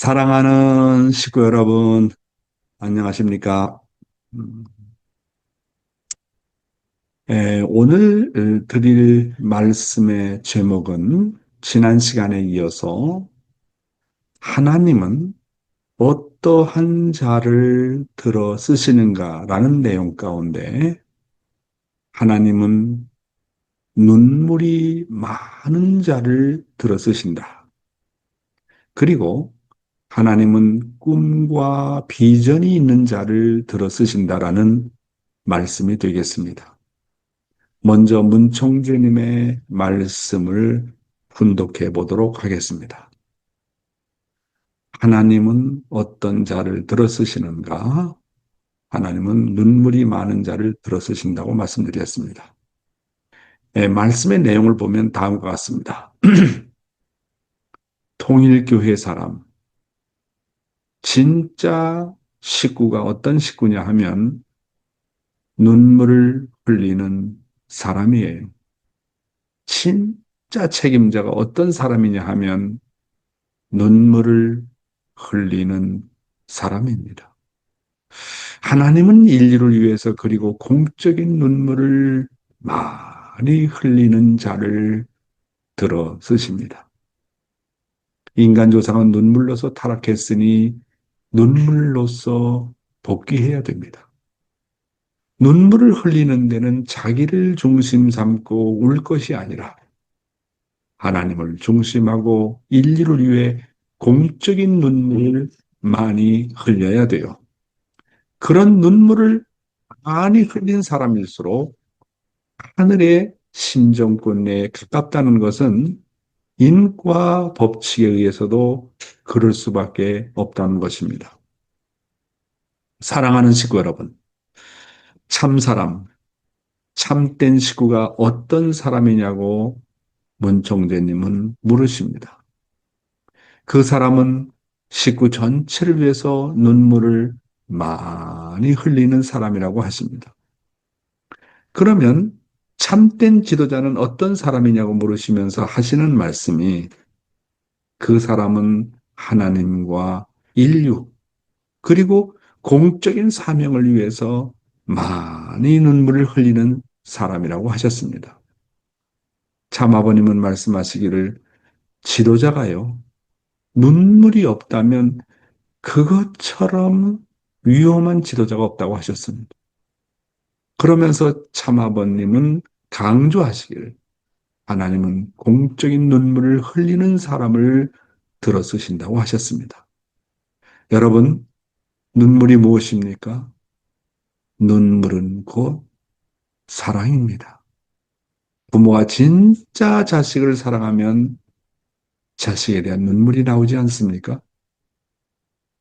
사랑하는 식구 여러분, 안녕하십니까? 음, 오늘 드릴 말씀의 제목은 지난 시간에 이어서 하나님은 어떠한 자를 들어 쓰시는가라는 내용 가운데 하나님은 눈물이 많은 자를 들어 쓰신다. 그리고 하나님은 꿈과 비전이 있는 자를 들어 쓰신다라는 말씀이 되겠습니다. 먼저 문총재님의 말씀을 분독해 보도록 하겠습니다. 하나님은 어떤 자를 들어 쓰시는가? 하나님은 눈물이 많은 자를 들어 쓰신다고 말씀드렸습니다. 말씀의 내용을 보면 다음과 같습니다. 통일교회 사람, 진짜 식구가 어떤 식구냐 하면 눈물을 흘리는 사람이에요. 진짜 책임자가 어떤 사람이냐 하면 눈물을 흘리는 사람입니다. 하나님은 인류를 위해서 그리고 공적인 눈물을 많이 흘리는 자를 들어 쓰십니다. 인간 조상은 눈물로서 타락했으니 눈물로서 복귀해야 됩니다. 눈물을 흘리는 데는 자기를 중심 삼고 울 것이 아니라 하나님을 중심하고 인류를 위해 공적인 눈물을 많이 흘려야 돼요. 그런 눈물을 많이 흘린 사람일수록 하늘의 심정권에 가깝다는 것은 인과 법칙에 의해서도 그럴 수밖에 없다는 것입니다. 사랑하는 식구 여러분, 참사람, 참된 식구가 어떤 사람이냐고 문총재님은 물으십니다. 그 사람은 식구 전체를 위해서 눈물을 많이 흘리는 사람이라고 하십니다. 그러면 참된 지도자는 어떤 사람이냐고 물으시면서 하시는 말씀이 그 사람은 하나님과 인류 그리고 공적인 사명을 위해서 많이 눈물을 흘리는 사람이라고 하셨습니다. 참아버님은 말씀하시기를 지도자가요, 눈물이 없다면 그것처럼 위험한 지도자가 없다고 하셨습니다. 그러면서 참아버님은 강조하시기를 하나님은 공적인 눈물을 흘리는 사람을 들어 쓰신다고 하셨습니다. 여러분, 눈물이 무엇입니까? 눈물은 곧 사랑입니다. 부모가 진짜 자식을 사랑하면 자식에 대한 눈물이 나오지 않습니까?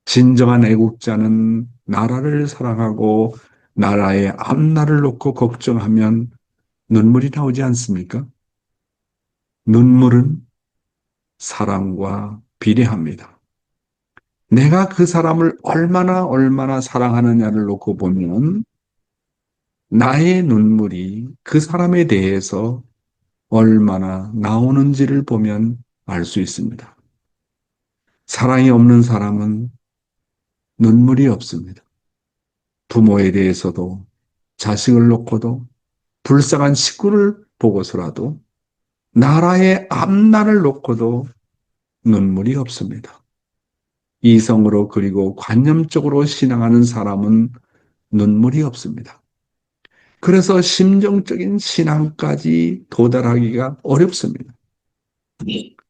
진정한 애국자는 나라를 사랑하고 나라의 앞날을 놓고 걱정하면 눈물이 나오지 않습니까? 눈물은 사랑과 비례합니다. 내가 그 사람을 얼마나 사랑하느냐를 놓고 보면 나의 눈물이 그 사람에 대해서 얼마나 나오는지를 보면 알 수 있습니다. 사랑이 없는 사람은 눈물이 없습니다. 부모에 대해서도 자식을 놓고도 불쌍한 식구를 보고서라도 나라의 앞날을 놓고도 눈물이 없습니다. 이성으로 그리고 관념적으로 신앙하는 사람은 눈물이 없습니다. 그래서 심정적인 신앙까지 도달하기가 어렵습니다.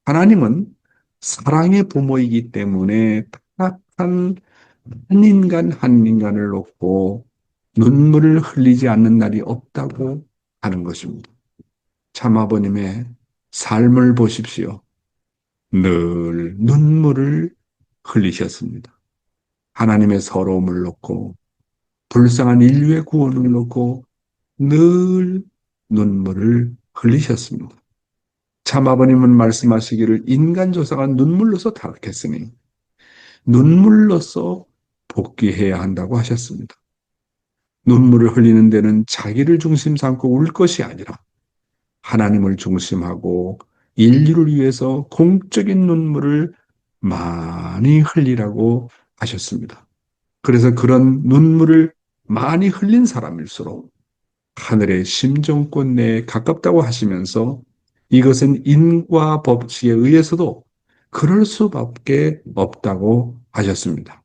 하나님은 사랑의 부모이기 때문에 타락한 한 인간을 놓고 눈물을 흘리지 않는 날이 없다고 하는 것입니다. 참아버님의 삶을 보십시오. 늘 눈물을 흘리셨습니다. 하나님의 서러움을 놓고 불쌍한 인류의 구원을 놓고 늘 눈물을 흘리셨습니다. 참 아버님은 말씀하시기를 인간 조상은 눈물로서 타락했으니 눈물로서 복귀해야 한다고 하셨습니다. 눈물을 흘리는 데는 자기를 중심 삼고 울 것이 아니라 하나님을 중심하고 인류를 위해서 공적인 눈물을 많이 흘리라고 하셨습니다. 그래서 그런 눈물을 많이 흘린 사람일수록 하늘의 심정권 내에 가깝다고 하시면서 이것은 인과 법칙에 의해서도 그럴 수밖에 없다고 하셨습니다.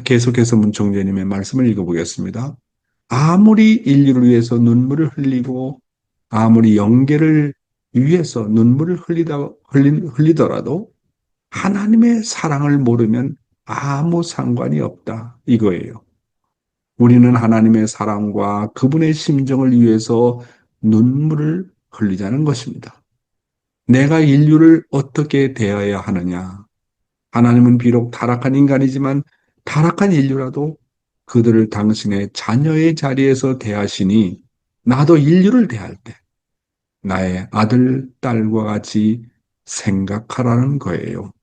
계속해서 문총재님의 말씀을 읽어보겠습니다. 아무리 인류를 위해서 눈물을 흘리고 아무리 영계를 위해서 눈물을 흘리더라도 하나님의 사랑을 모르면 아무 상관이 없다 이거예요. 우리는 하나님의 사랑과 그분의 심정을 위해서 눈물을 흘리자는 것입니다. 내가 인류를 어떻게 대해야 하느냐? 하나님은 비록 타락한 인간이지만 타락한 인류라도 그들을 당신의 자녀의 자리에서 대하시니 나도 인류를 대할 때 나의 아들, 딸과 같이 생각하라는 거예요.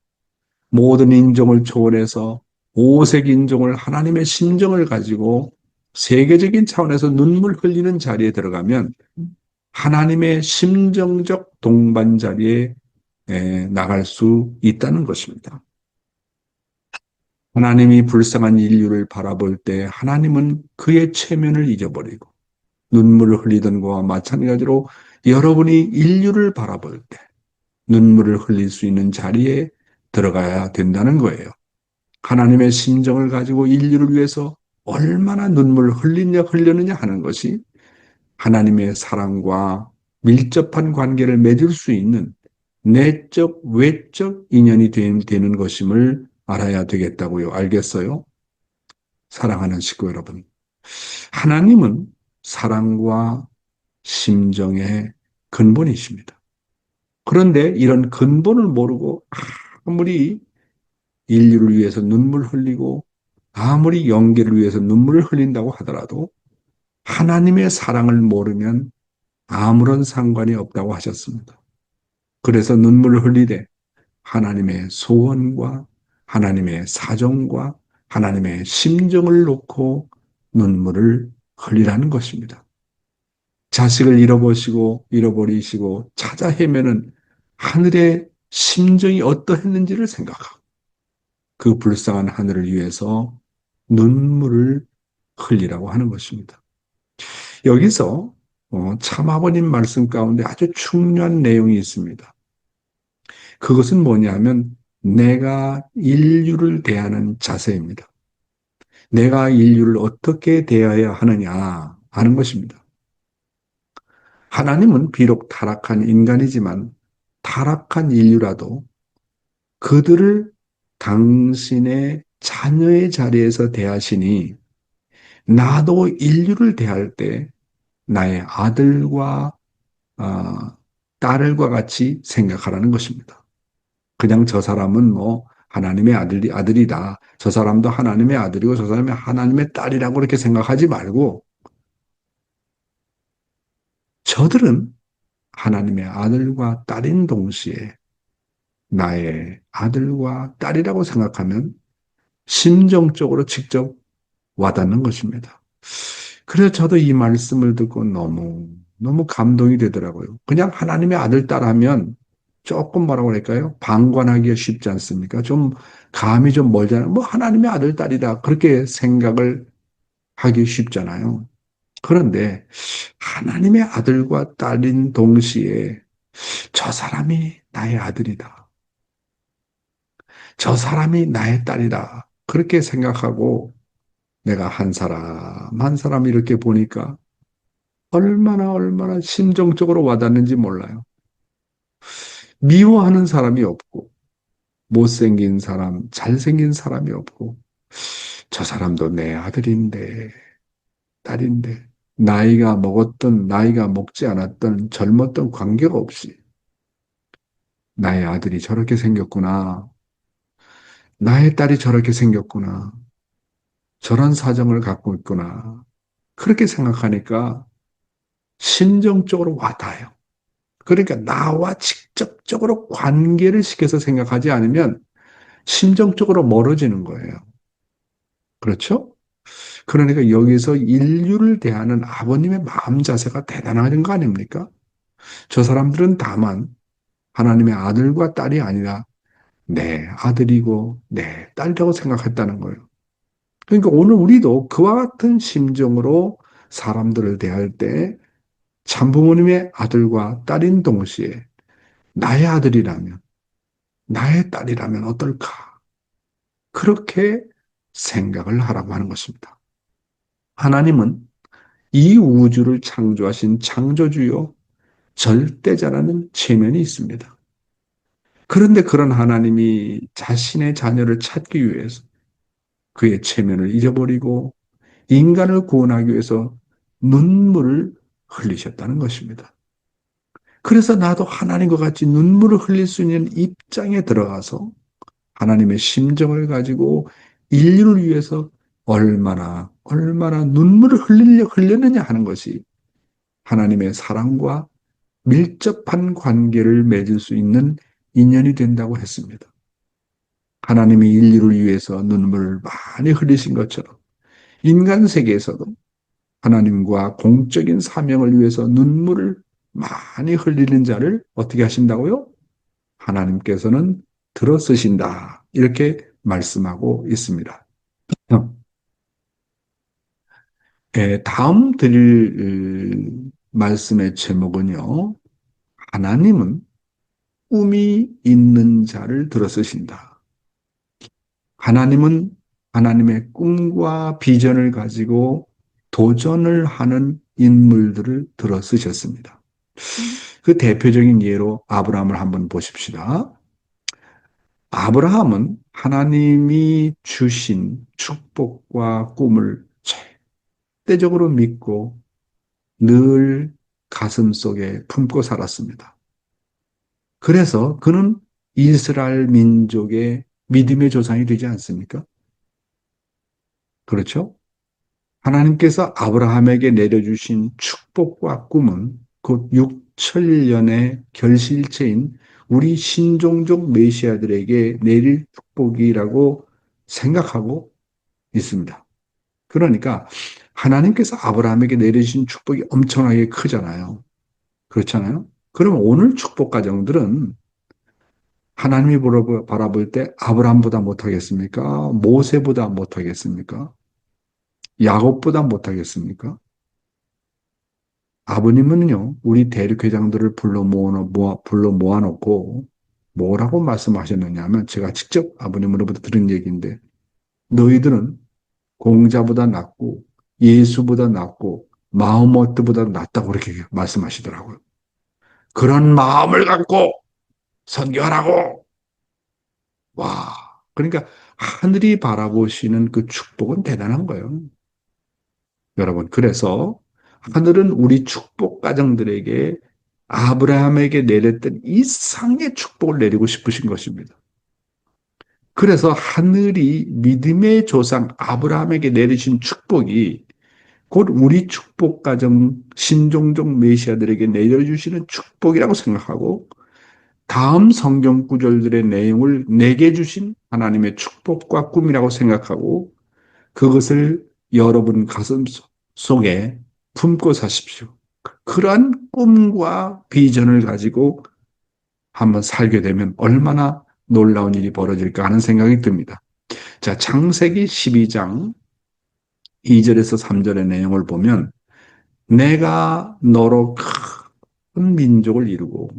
모든 인종을 초월해서 오색 인종을 하나님의 심정을 가지고 세계적인 차원에서 눈물 흘리는 자리에 들어가면 하나님의 심정적 동반 자리에 나갈 수 있다는 것입니다. 하나님이 불쌍한 인류를 바라볼 때 하나님은 그의 체면을 잊어버리고 눈물을 흘리던 것과 마찬가지로 여러분이 인류를 바라볼 때 눈물을 흘릴 수 있는 자리에 들어가야 된다는 거예요. 하나님의 심정을 가지고 인류를 위해서 얼마나 눈물을 흘렸느냐 하는 것이 하나님의 사랑과 밀접한 관계를 맺을 수 있는 내적, 외적 인연이 되는 것임을 알아야 되겠다고요. 알겠어요? 사랑하는 식구 여러분. 하나님은 사랑과 심정의 근본이십니다. 그런데 이런 근본을 모르고 아무리 인류를 위해서 눈물 흘리고 아무리 영계를 위해서 눈물을 흘린다고 하더라도 하나님의 사랑을 모르면 아무런 상관이 없다고 하셨습니다. 그래서 눈물을 흘리되 하나님의 소원과 하나님의 사정과 하나님의 심정을 놓고 눈물을 흘리라는 것입니다. 자식을 잃어버리시고 찾아 헤매는 하늘의 심정이 어떠했는지를 생각하고 그 불쌍한 하늘을 위해서 눈물을 흘리라고 하는 것입니다. 여기서 참아버님 말씀 가운데 아주 중요한 내용이 있습니다. 그것은 뭐냐면 내가 인류를 대하는 자세입니다. 내가 인류를 어떻게 대해야 하느냐 하는 것입니다. 하나님은 비록 타락한 인간이지만 타락한 인류라도 그들을 당신의 자녀의 자리에서 대하시니 나도 인류를 대할 때 나의 아들과 딸과 같이 생각하라는 것입니다. 그냥 저 사람은 뭐 하나님의 아들이다. 저 사람도 하나님의 아들이고 저 사람이 하나님의 딸이라고 그렇게 생각하지 말고 저들은 하나님의 아들과 딸인 동시에 나의 아들과 딸이라고 생각하면 심정적으로 직접 와닿는 것입니다. 그래서 저도 이 말씀을 듣고 너무 감동이 되더라고요. 그냥 하나님의 아들, 딸 하면 조금 뭐라고 할까요? 방관하기가 쉽지 않습니까? 좀 감이 좀 멀잖아요. 뭐 하나님의 아들, 딸이다. 그렇게 생각을 하기 쉽잖아요. 그런데 하나님의 아들과 딸인 동시에 저 사람이 나의 아들이다. 저 사람이 나의 딸이다. 그렇게 생각하고 내가 한 사람 한 사람 이렇게 보니까 얼마나 심정적으로 와닿는지 몰라요. 미워하는 사람이 없고 못생긴 사람, 잘생긴 사람이 없고 저 사람도 내 아들인데 딸인데 나이가 먹었던 나이가 먹지 않았던 젊었던 관계가 없이 나의 아들이 저렇게 생겼구나. 나의 딸이 저렇게 생겼구나. 저런 사정을 갖고 있구나. 그렇게 생각하니까 심정적으로 와닿아요. 그러니까 나와 직접적으로 관계를 시켜서 생각하지 않으면 심정적으로 멀어지는 거예요. 그렇죠? 그러니까 여기서 인류를 대하는 아버님의 마음 자세가 대단한 거 아닙니까? 저 사람들은 다만 하나님의 아들과 딸이 아니라 내 아들이고 내 딸이라고 생각했다는 거예요. 그러니까 오늘 우리도 그와 같은 심정으로 사람들을 대할 때 참부모님의 아들과 딸인 동시에 나의 아들이라면, 나의 딸이라면 어떨까? 그렇게 생각을 하라고 하는 것입니다. 하나님은 이 우주를 창조하신 창조주요 절대자라는 체면이 있습니다. 그런데 그런 하나님이 자신의 자녀를 찾기 위해서 그의 체면을 잊어버리고 인간을 구원하기 위해서 눈물을 흘리셨다는 것입니다. 그래서 나도 하나님과 같이 눈물을 흘릴 수 있는 입장에 들어가서 하나님의 심정을 가지고 인류를 위해서 얼마나 눈물을 흘렸느냐 하는 것이 하나님의 사랑과 밀접한 관계를 맺을 수 있는 인연이 된다고 했습니다. 하나님이 인류를 위해서 눈물을 많이 흘리신 것처럼 인간 세계에서도 하나님과 공적인 사명을 위해서 눈물을 많이 흘리는 자를 어떻게 하신다고요? 하나님께서는 들어쓰신다. 이렇게 말씀하고 있습니다. 다음 드릴 말씀의 제목은요. 하나님은 꿈이 있는 자를 들어쓰신다. 하나님은 하나님의 꿈과 비전을 가지고 도전을 하는 인물들을 들어쓰셨습니다. 그 대표적인 예로 아브라함을 한번 보십시다. 아브라함은 하나님이 주신 축복과 꿈을 절대적으로 믿고 늘 가슴 속에 품고 살았습니다. 그래서 그는 이스라엘 민족의 믿음의 조상이 되지 않습니까? 그렇죠? 하나님께서 아브라함에게 내려주신 축복과 꿈은 곧 6천년의 결실체인 우리 신종족 메시아들에게 내릴 축복이라고 생각하고 있습니다. 그러니까 하나님께서 아브라함에게 내리신 축복이 엄청나게 크잖아요. 그렇잖아요. 그럼 오늘 축복 가정들은 하나님이 바라볼 때 아브라함보다 못하겠습니까? 모세보다 못하겠습니까? 야곱보다 못하겠습니까? 아버님은요, 우리 대륙회장들을 불러 모아놓고 뭐라고 말씀하셨느냐 하면 제가 직접 아버님으로부터 들은 얘기인데 너희들은 공자보다 낫고 예수보다 낫고 마호메트보다 낫다고 그렇게 말씀하시더라고요. 그런 마음을 갖고 선교하라고. 와, 그러니까 하늘이 바라보시는 그 축복은 대단한 거예요. 여러분, 그래서 하늘은 우리 축복 가정들에게 아브라함에게 내렸던 이상의 축복을 내리고 싶으신 것입니다. 그래서 하늘이 믿음의 조상 아브라함에게 내리신 축복이 곧 우리 축복 가정 신종족 메시아들에게 내려주시는 축복이라고 생각하고 다음 성경 구절들의 내용을 내게 주신 하나님의 축복과 꿈이라고 생각하고 그것을 여러분 가슴 속에 품고 사십시오. 그러한 꿈과 비전을 가지고 한번 살게 되면 얼마나 놀라운 일이 벌어질까 하는 생각이 듭니다. 자, 창세기 12장 2절에서 3절의 내용을 보면 내가 너로 큰 민족을 이루고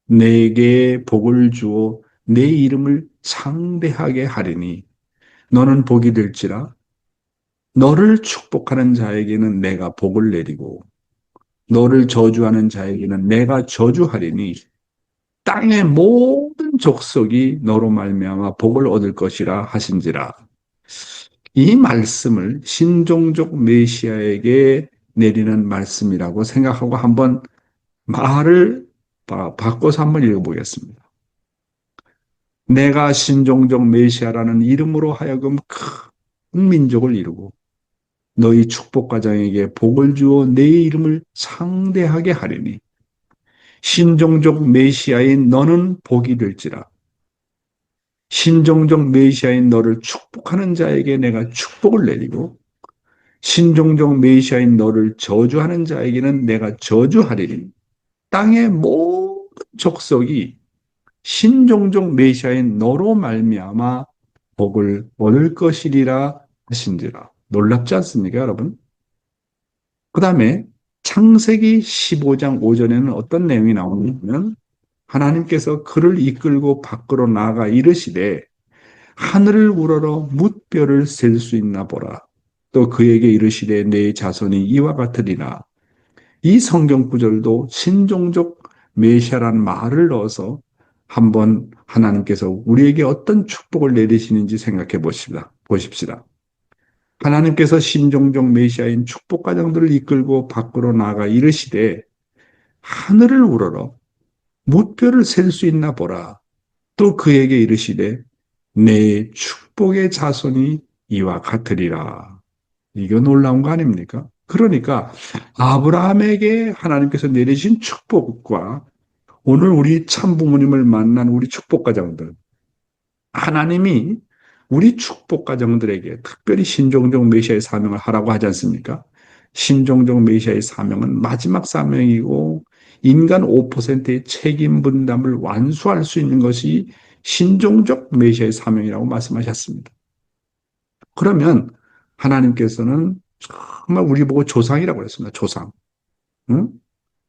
내게 복을 주어 내 이름을 창대하게 하리니 너는 복이 될지라 너를 축복하는 자에게는 내가 복을 내리고 너를 저주하는 자에게는 내가 저주하리니 땅의 모든 족속이 너로 말미암아 복을 얻을 것이라 하신지라. 이 말씀을 신종족 메시아에게 내리는 말씀이라고 생각하고 한번 말을 바꿔서 한번 읽어보겠습니다. 내가 신종족 메시아라는 이름으로 하여금 큰 민족을 이루고 너희 축복 가정에게 복을 주어 내 이름을 상대하게 하리니 신종족 메시아인 너는 복이 될지라. 신종족 메시아인 너를 축복하는 자에게 내가 축복을 내리고 신종족 메시아인 너를 저주하는 자에게는 내가 저주하리니 땅의 모든 족속이 신종족 메시아인 너로 말미암아 복을 얻을 것이리라 하신지라. 놀랍지 않습니까, 여러분? 그 다음에 창세기 15장 5절에는 어떤 내용이 나오냐면 하나님께서 그를 이끌고 밖으로 나가 이르시되 하늘을 우러러 뭇별을 셀 수 있나 보라. 또 그에게 이르시되 내 자손이 이와 같으리라. 이 성경 구절도 신종족 메시아라는 말을 넣어서 한번 하나님께서 우리에게 어떤 축복을 내리시는지 생각해 보십시다. 하나님께서 신종족 메시아인 축복 가정들을 이끌고 밖으로 나가 이르시되 하늘을 우러러 무뼈를 셀 수 있나 보라. 또 그에게 이르시되 내 축복의 자손이 이와 같으리라. 이거 놀라운 거 아닙니까? 그러니까 아브라함에게 하나님께서 내리신 축복과 오늘 우리 참부모님을 만난 우리 축복 가정들, 하나님이 우리 축복 가정들에게 특별히 신종종 메시아의 사명을 하라고 하지 않습니까? 신종종 메시아의 사명은 마지막 사명이고 인간 5%의 책임 분담을 완수할 수 있는 것이 신종적 메시아의 사명이라고 말씀하셨습니다. 그러면 하나님께서는 정말 우리 보고 조상이라고 했습니다. 조상. 응?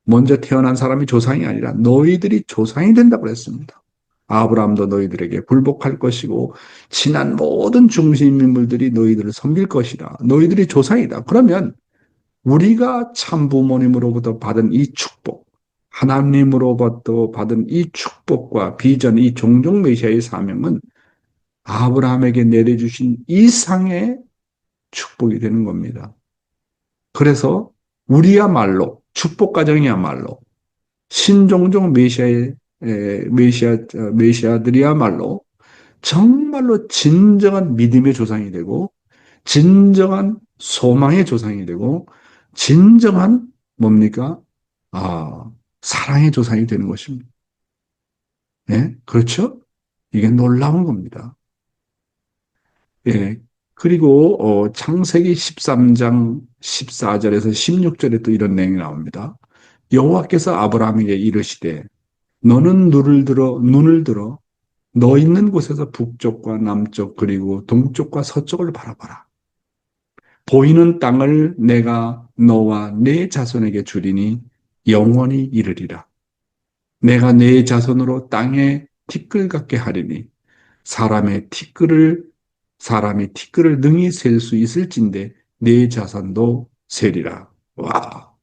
먼저 태어난 사람이 조상이 아니라 너희들이 조상이 된다고 했습니다. 아브라함도 너희들에게 굴복할 것이고 지난 모든 중심 인물들이 너희들을 섬길 것이다. 너희들이 조상이다. 그러면 우리가 참 부모님으로부터 받은 이 축복, 하나님으로부터 받은 이 축복과 비전, 이 종종 메시아의 사명은 아브라함에게 내려주신 이상의 축복이 되는 겁니다. 그래서 우리야말로 축복 가정이야말로 신종종 메시아들이야말로 정말로 진정한 믿음의 조상이 되고 진정한 소망의 조상이 되고 진정한 뭡니까? 아, 사랑의 조상이 되는 것입니다. 예, 그렇죠? 이게 놀라운 겁니다. 예. 그리고 창세기 13장 14절에서 16절에 또 이런 내용이 나옵니다. 여호와께서 아브라함에게 이르시되 너는 눈을 들어 너 있는 곳에서 북쪽과 남쪽 그리고 동쪽과 서쪽을 바라봐라. 보이는 땅을 내가 너와 네 자손에게 주리니 영원히 이르리라. 내가 네 자손으로 땅에 티끌 같게 하리니 사람의 티끌을 사람이 티끌을 능히 셀 수 있을진데 네 자손도 세리라. 와,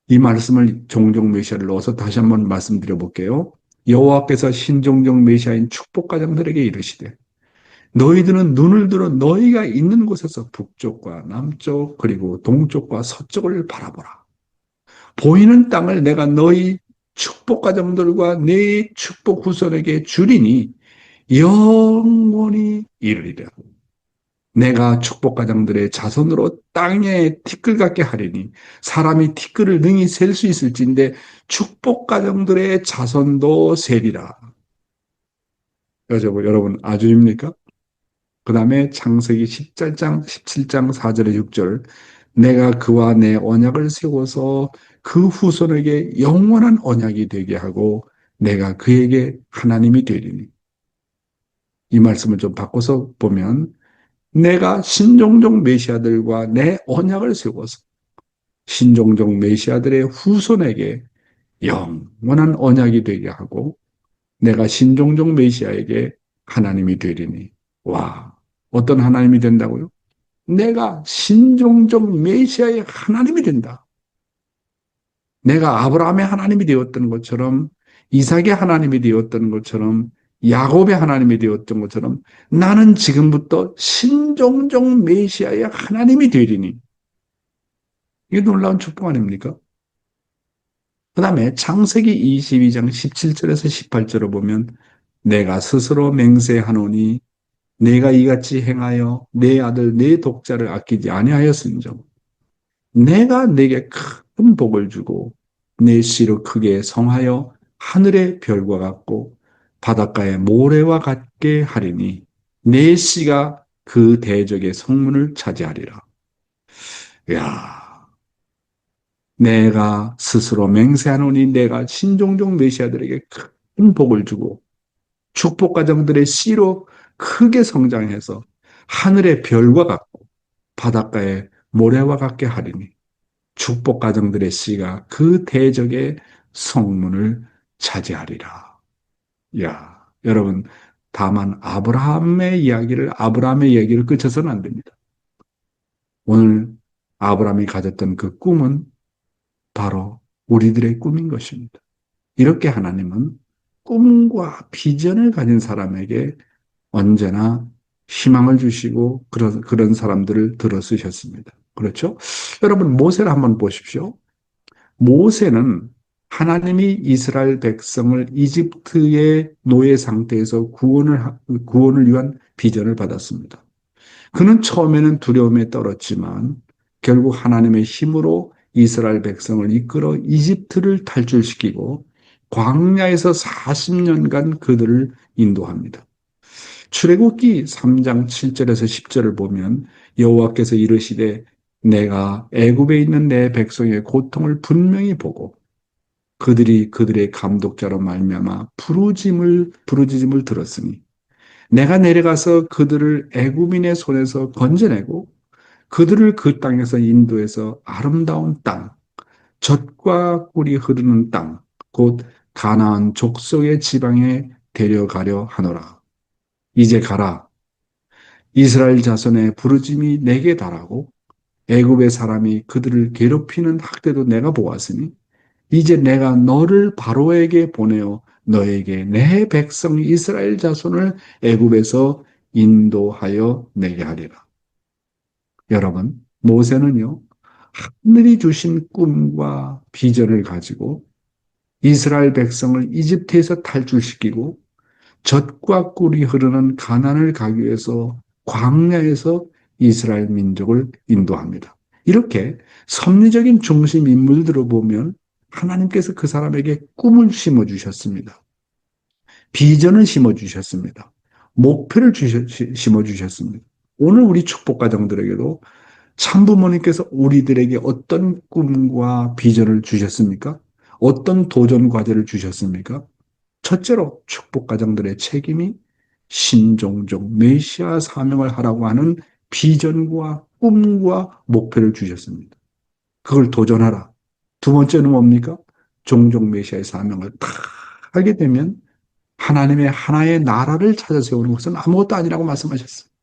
이 말씀을 종종 메시아를 넣어서 다시 한번 말씀드려 볼게요. 여호와께서 신종종 메시아인 축복 가정들에게 이르시되 너희들은 눈을 들어 너희가 있는 곳에서 북쪽과 남쪽 그리고 동쪽과 서쪽을 바라보라. 보이는 땅을 내가 너희 축복 가정들과 네 축복 후손에게 주리니 영원히 이르리라. 내가 축복 가정들의 자손으로 땅에 티끌 같게 하리니 사람이 티끌을 능히 셀 수 있을진데 축복 가정들의 자손도 세리라. 여러분 아주입니까? 그 다음에 창세기 17장 4절에 6절 내가 그와 내 언약을 세워서 그 후손에게 영원한 언약이 되게 하고 내가 그에게 하나님이 되리니 이 말씀을 좀 바꿔서 보면 내가 신종종 메시아들과 내 언약을 세워서 신종종 메시아들의 후손에게 영원한 언약이 되게 하고 내가 신종종 메시아에게 하나님이 되리니 와 어떤 하나님이 된다고요? 내가 신종종 메시아의 하나님이 된다. 내가 아브라함의 하나님이 되었던 것처럼 이삭의 하나님이 되었던 것처럼 야곱의 하나님이 되었던 것처럼 나는 지금부터 신종종 메시아의 하나님이 되리니 이게 놀라운 축복 아닙니까? 그 다음에 창세기 22장 17절에서 18절을 보면 내가 스스로 맹세하노니 내가 이같이 행하여 내 아들 내 독자를 아끼지 아니하였은즉 내가 내게 큰 복을 주고 내 씨로 크게 성하여 하늘의 별과 같고 바닷가의 모래와 같게 하리니 내 씨가 그 대적의 성문을 차지하리라. 야, 내가 스스로 맹세하노니 내가 신종종 메시아들에게 큰 복을 주고 축복 가정들의 씨로 크게 성장해서 하늘의 별과 같고 바닷가의 모래와 같게 하리니 축복 가정들의 씨가 그 대적의 성문을 차지하리라. 야, 여러분, 다만 아브라함의 이야기를 그쳐서는 안 됩니다. 오늘 아브라함이 가졌던 그 꿈은 바로 우리들의 꿈인 것입니다. 이렇게 하나님은 꿈과 비전을 가진 사람에게 언제나 희망을 주시고 그런 사람들을 들어 쓰셨습니다. 그렇죠? 여러분, 모세를 한번 보십시오. 모세는 하나님이 이스라엘 백성을 이집트의 노예 상태에서 구원을 위한 비전을 받았습니다. 그는 처음에는 두려움에 떨었지만 결국 하나님의 힘으로 이스라엘 백성을 이끌어 이집트를 탈출시키고 광야에서 40년간 그들을 인도합니다. 출애굽기 3장 7절에서 10절을 보면 여호와께서 이르시되 내가 애굽에 있는 내 백성의 고통을 분명히 보고 그들이 그들의 감독자로 말미암아 부르짖음을 들었으니 내가 내려가서 그들을 애굽인의 손에서 건져내고 그들을 그 땅에서 인도해서 아름다운 땅, 젖과 꿀이 흐르는 땅, 곧 가나안 족속의 지방에 데려가려 하노라. 이제 가라. 이스라엘 자손의 부르짐이 내게 달하고 애굽의 사람이 그들을 괴롭히는 학대도 내가 보았으니 이제 내가 너를 바로에게 보내어 너에게 내 백성 이스라엘 자손을 애굽에서 인도하여 내게 하리라. 여러분, 모세는요, 하늘이 주신 꿈과 비전을 가지고 이스라엘 백성을 이집트에서 탈출시키고 젖과 꿀이 흐르는 가나안을 가기 위해서 광야에서 이스라엘 민족을 인도합니다. 이렇게 섭리적인 중심 인물들을 보면 하나님께서 그 사람에게 꿈을 심어 주셨습니다. 비전을 심어 주셨습니다. 목표를 심어 주셨습니다. 오늘 우리 축복 가정들에게도 참부모님께서 우리들에게 어떤 꿈과 비전을 주셨습니까? 어떤 도전 과제를 주셨습니까? 첫째로 축복 가정들의 책임이 신종종 메시아 사명을 하라고 하는 비전과 꿈과 목표를 주셨습니다. 그걸 도전하라. 두 번째는 뭡니까? 종종 메시아의 사명을 다 하게 되면 하나님의 하나의 나라를 찾아 세우는 것은 아무것도 아니라고 말씀하셨습니다.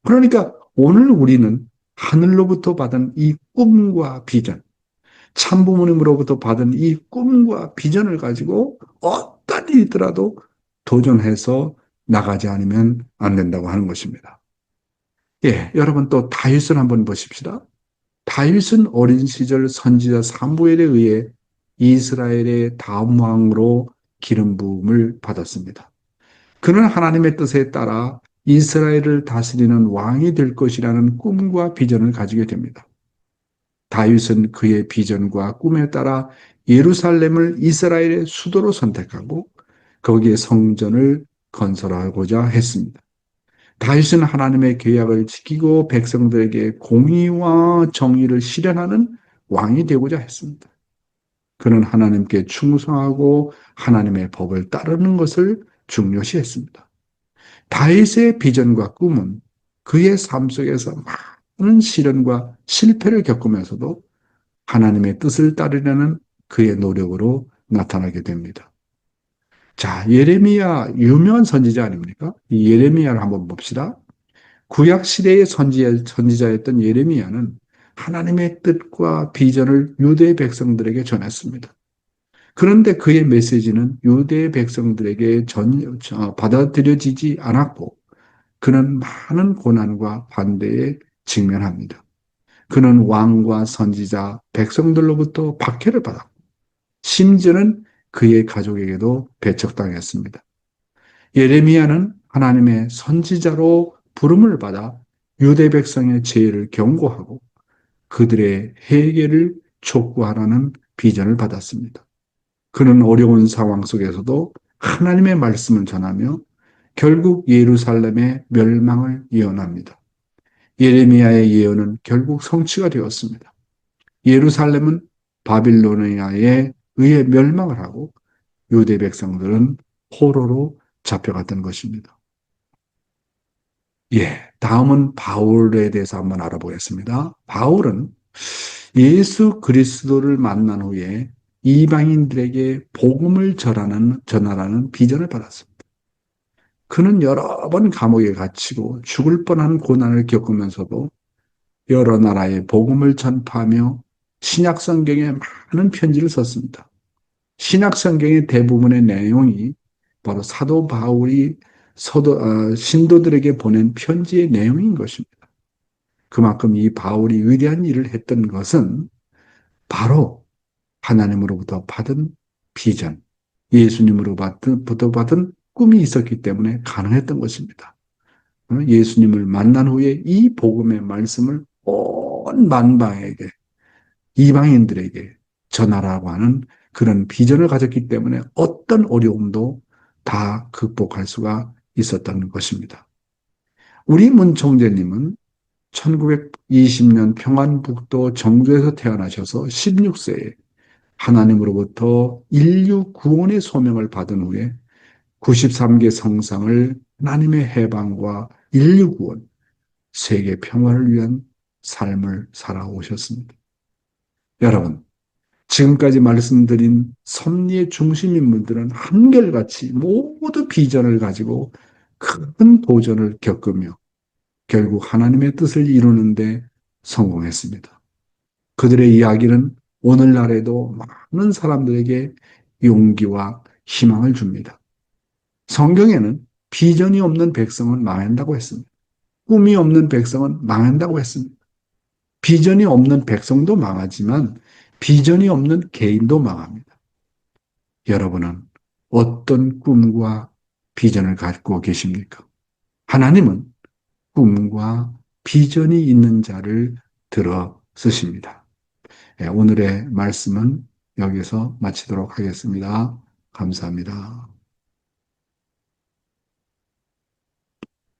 그러니까 오늘 우리는 하늘로부터 받은 이 꿈과 비전, 참부모님으로부터 받은 이 꿈과 비전을 가지고 어떤 일이더라도 도전해서 나가지 않으면 안 된다고 하는 것입니다. 예, 여러분 또 다윗을 한번 보십시다. 다윗은 어린 시절 선지자 사무엘에 의해 이스라엘의 다음 왕으로 기름 부음을 받았습니다. 그는 하나님의 뜻에 따라 이스라엘을 다스리는 왕이 될 것이라는 꿈과 비전을 가지게 됩니다. 다윗은 그의 비전과 꿈에 따라 예루살렘을 이스라엘의 수도로 선택하고 거기에 성전을 건설하고자 했습니다. 다윗은 하나님의 계약을 지키고 백성들에게 공의와 정의를 실현하는 왕이 되고자 했습니다. 그는 하나님께 충성하고 하나님의 법을 따르는 것을 중요시했습니다. 다윗의 비전과 꿈은 그의 삶 속에서 많은 시련과 실패를 겪으면서도 하나님의 뜻을 따르려는 그의 노력으로 나타나게 됩니다. 자, 예레미야 유명한 선지자 아닙니까? 이 예레미야를 한번 봅시다. 구약 시대의 선지자였던 예레미야는 하나님의 뜻과 비전을 유대 백성들에게 전했습니다. 그런데 그의 메시지는 유대 백성들에게 받아들여지지 않았고 그는 많은 고난과 반대에 직면합니다. 그는 왕과 선지자, 백성들로부터 박해를 받았고 심지어는 그의 가족에게도 배척당했습니다. 예레미야는 하나님의 선지자로 부름을 받아 유대 백성의 죄를 경고하고 그들의 회개를 촉구하라는 비전을 받았습니다. 그는 어려운 상황 속에서도 하나님의 말씀을 전하며 결국 예루살렘의 멸망을 예언합니다. 예레미야의 예언은 결국 성취가 되었습니다. 예루살렘은 바빌로니아에 의해 멸망을 하고 유대 백성들은 포로로 잡혀갔던 것입니다. 예, 다음은 바울에 대해서 한번 알아보겠습니다. 바울은 예수 그리스도를 만난 후에 이방인들에게 복음을 전하라는 비전을 받았습니다. 그는 여러 번 감옥에 갇히고 죽을 뻔한 고난을 겪으면서도 여러 나라에 복음을 전파하며 신약 성경에 많은 편지를 썼습니다. 신약 성경의 대부분의 내용이 바로 사도 바울이 신도들에게 보낸 편지의 내용인 것입니다. 그만큼 이 바울이 위대한 일을 했던 것은 바로 하나님으로부터 받은 비전, 예수님으로부터 받은 꿈이 있었기 때문에 가능했던 것입니다. 예수님을 만난 후에 이 복음의 말씀을 온 만방에게, 이방인들에게 전하라고 하는 그런 비전을 가졌기 때문에 어떤 어려움도 다 극복할 수가 있었던 것입니다. 우리 문 총재님은 1920년 평안북도 정주에서 태어나셔서 16세에 하나님으로부터 인류 구원의 소명을 받은 후에 93개 성상을 하나님의 해방과 인류 구원, 세계 평화를 위한 삶을 살아오셨습니다. 여러분, 지금까지 말씀드린 섭리의 중심 인물들은 한결같이 모두 비전을 가지고 큰 도전을 겪으며 결국 하나님의 뜻을 이루는데 성공했습니다. 그들의 이야기는 오늘날에도 많은 사람들에게 용기와 희망을 줍니다. 성경에는 비전이 없는 백성은 망한다고 했습니다. 꿈이 없는 백성은 망한다고 했습니다. 비전이 없는 백성도 망하지만 비전이 없는 개인도 망합니다. 여러분은 어떤 꿈과 비전을 갖고 계십니까? 하나님은 꿈과 비전이 있는 자를 들어 쓰십니다. 오늘의 말씀은 여기서 마치도록 하겠습니다. 감사합니다.